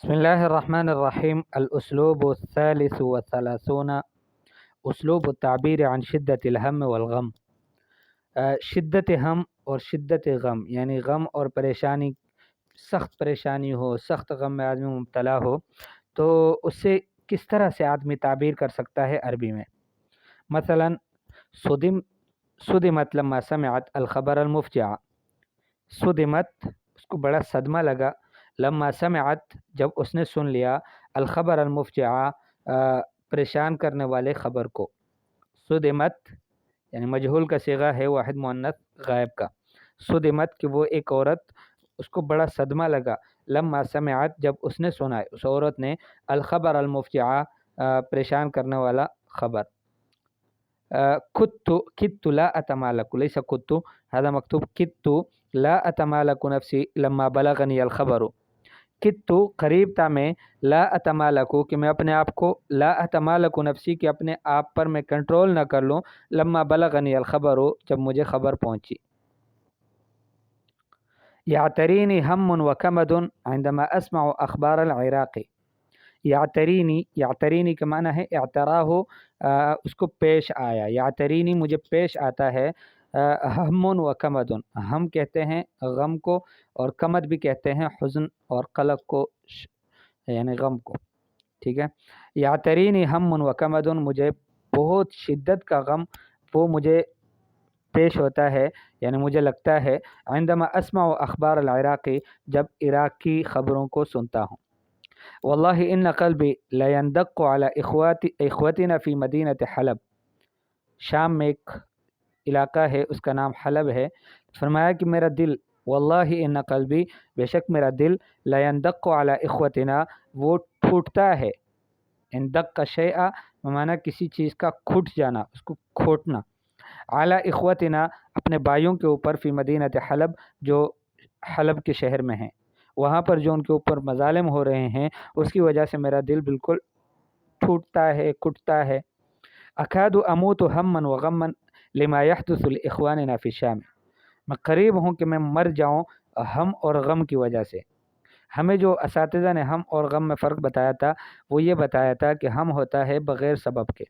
بسم الله الرحمن الرحيم. الأسلوب الثالث والثلاثون أسلوب التعبير عن شدة الهم والغم. شدت ہم اور شدت غم یعنی غم اور پریشانی، سخت پریشانی ہو، سخت غم میں آدمی مبتلا ہو تو اس سے کس طرح سے آدمی تعبیر کر سکتا ہے عربی میں. مثلا صدم صدمت لما سمعت الخبر المفجع. صدمت اس کو بڑا صدمہ لگا، لما سمعت جب اس نے سن لیا، الخبر المفجع پریشان کرنے والے خبر کو. صدمت یعنی مجہول کا صیغہ ہے واحد مؤنث غائب کا. صدمت کہ وہ ایک عورت، اس کو بڑا صدمہ لگا، لما سمعت جب اس نے سنا، اس عورت نے، الخبر المفجع پریشان کرنے والا خبر. كدت لا أتمالك، ليس كدت، هذا مكتوب كدت لا أتمالك نفسي لما بلغني الخبر. كدت قریب تھا میں، لا أتمالك کہ میں اپنے آپ کو، لا أتمالك نفسی کہ اپنے آپ پر میں کنٹرول نہ کر لوں، لما بلغني الخبر جب مجھے خبر پہنچی. يعتريني هم وكمد عندما أسمع أخبار العراق. یعترینی کا معنی ہے اعتراہ، اس کو پیش آیا. یعترینی مجھے پیش آتا ہے، ہم و کمد، ہم کہتے ہیں غم کو اور کمد بھی کہتے ہیں حزن اور قلق کو، یعنی غم کو. ٹھیک ہے. یعترینی ہم و کمد، مجھے بہت شدت کا غم وہ مجھے پیش ہوتا ہے، یعنی مجھے لگتا ہے، عندما اسمع اخبار العراق جب عراق کی خبروں کو سنتا ہوں. واللہ ان قلبی لیندق علی اخوتنا فی مدینۃ حلب. شام میں ایک علاقہ ہے، اس کا نام حلب ہے. فرمایا کہ میرا دل، واللہ ان قلبی بے شک میرا دل، لیندق علی اخوتنا وہ ٹوٹتا ہے. اندق کا شیء معنی کسی چیز کا کھٹ جانا، اس کو کھوٹنا. علی اخوتنا اپنے بھائیوں کے اوپر، فی مدینۃ حلب جو حلب کے شہر میں ہیں، وہاں پر جو ان کے اوپر مظالم ہو رہے ہیں، اس کی وجہ سے میرا دل بالکل ٹوٹتا ہے، کٹتا ہے. اکاد اموت ہما وغما لما يحدث لاخواننا فی الشام. میں قریب ہوں کہ میں مر جاؤں ہم اور غم کی وجہ سے. ہمیں جو اساتذہ نے ہم اور غم میں فرق بتایا تھا، وہ یہ بتایا تھا کہ ہم ہوتا ہے بغیر سبب کے،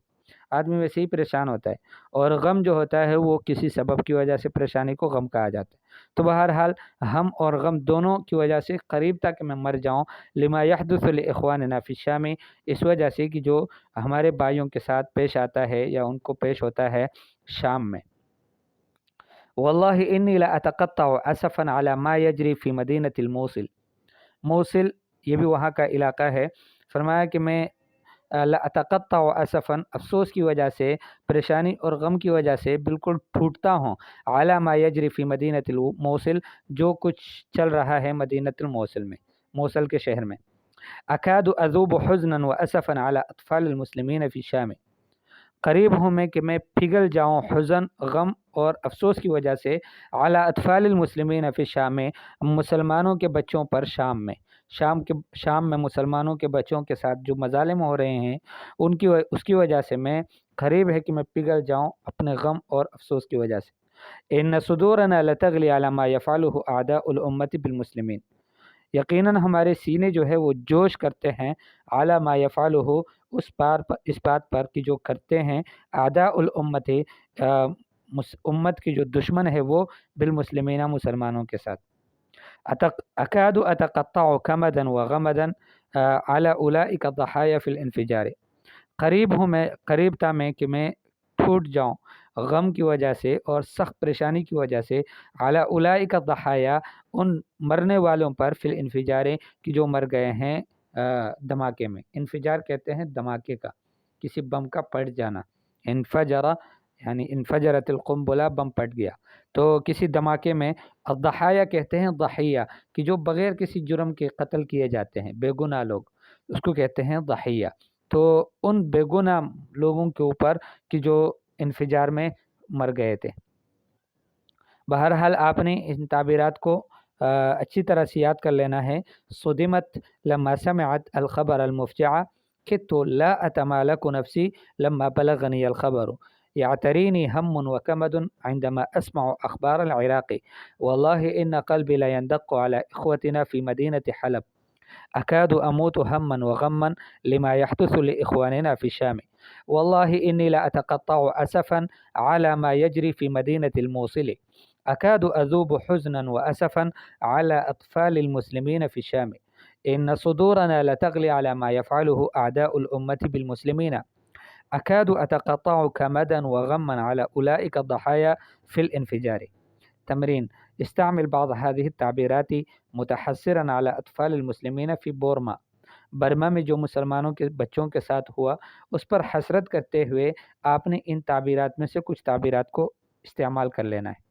آدمی ویسے ہی پریشان ہوتا ہے، اور غم جو ہوتا ہے وہ کسی سبب کی وجہ سے پریشانی کو غم کہا جاتا ہے. تو بہرحال ہم اور غم دونوں کی وجہ سے قریب تھا کہ میں مر جاؤں، لما يحدث لاخواننا فی الشام، اس وجہ سے کہ جو ہمارے بھائیوں کے ساتھ پیش آتا ہے یا ان کو پیش ہوتا ہے شام میں. واللہ انی لاتقطع اسفا علی ما یجری فی مدینۃ الموصل. موصل یہ بھی وہاں کا علاقہ ہے. فرمایا کہ میں لاتقطع اسفا افسوس کی وجہ سے، پریشانی اور غم کی وجہ سے بالکل ٹوٹتا ہوں، علی ما یجری فی مدینۃ الموصل جو کچھ چل رہا ہے مدینۃ الموصل میں، موصل کے شہر میں. اکاد اذوب حزنا واسفا علی اطفال المسلمین فی الشام. قریب ہوں میں کہ میں پگھل جاؤں حزن، غم اور افسوس کی وجہ سے، علی اطفال المسلمین فی الشام، مسلمانوں کے بچوں پر شام میں. شام میں مسلمانوں کے بچوں کے ساتھ جو مظالم ہو رہے ہیں اس کی وجہ سے میں قریب ہے کہ میں پگھل جاؤں اپنے غم اور افسوس کی وجہ سے. ان صدورنا لتغلی علی ما یفعلہ اعداء الامت بالمسلمین. یقیناً ہمارے سینے جو ہے وہ جوش کرتے ہیں، اعلیٰ ما یفعلہ اس بات پر کہ جو کرتے ہیں اعداء الامت، امت کی جو دشمن ہے وہ، بالمسلمین مسلمانوں کے ساتھ. اکاد اتقطع کمدا وغمدا علی اولئک الضحایا فی الانفجار. قریب تھا میں کہ میں ٹوٹ جاؤں غم کی وجہ سے اور سخت پریشانی کی وجہ سے، علی اولئک الضحایا ان مرنے والوں پر، فی الانفجار کہ جو مر گئے ہیں دھماکے میں. انفجار کہتے ہیں دھماکے کا، کسی بم کا پھٹ جانا. انفجر یعنی انفجرت القنبلہ، بم پھٹ گیا. تو کسی دھماکے میں. الضحایا کہتے ہیں ضحیہ کہ جو بغیر کسی جرم کے قتل کیے جاتے ہیں، بے گناہ لوگ، اس کو کہتے ہیں ضحیہ. تو ان بے گناہ لوگوں کے اوپر کہ جو انفجار میں مر گئے تھے. بہرحال آپ نے ان تعبیرات کو اچھی طرح سے یاد کر لینا ہے. صدمت لما سمعت الخبر المفجع، كدت لا أتمالك نفسي لما بلغني الخبر، يعتريني هم وكمد عندما أسمع أخبار العراق، والله إن قلبي لا يندق على إخوتنا في مدينة حلب. أكاد أموت هما وغما لما يحدث لإخواننا في الشام، والله إني لأتقطع أسفا على ما يجري في مدينة الموصل، أكاد أذوب حزنا وأسفا على أطفال المسلمين في الشام، إن صدورنا لتغلي على ما يفعله أعداء الأمة بالمسلمين، أكاد أتقطع كمدا وغما على أولئك الضحايا في الانفجار. تمرين: استعمل بعض هذه التعبيرات متحسرا على أطفال المسلمین فی بورما، برما میں جو مسلمانوں کے بچوں کے ساتھ ہوا اس پر حسرت کرتے ہوئے آپ نے ان تعبیرات میں سے کچھ تعبیرات کو استعمال کر لینا ہے۔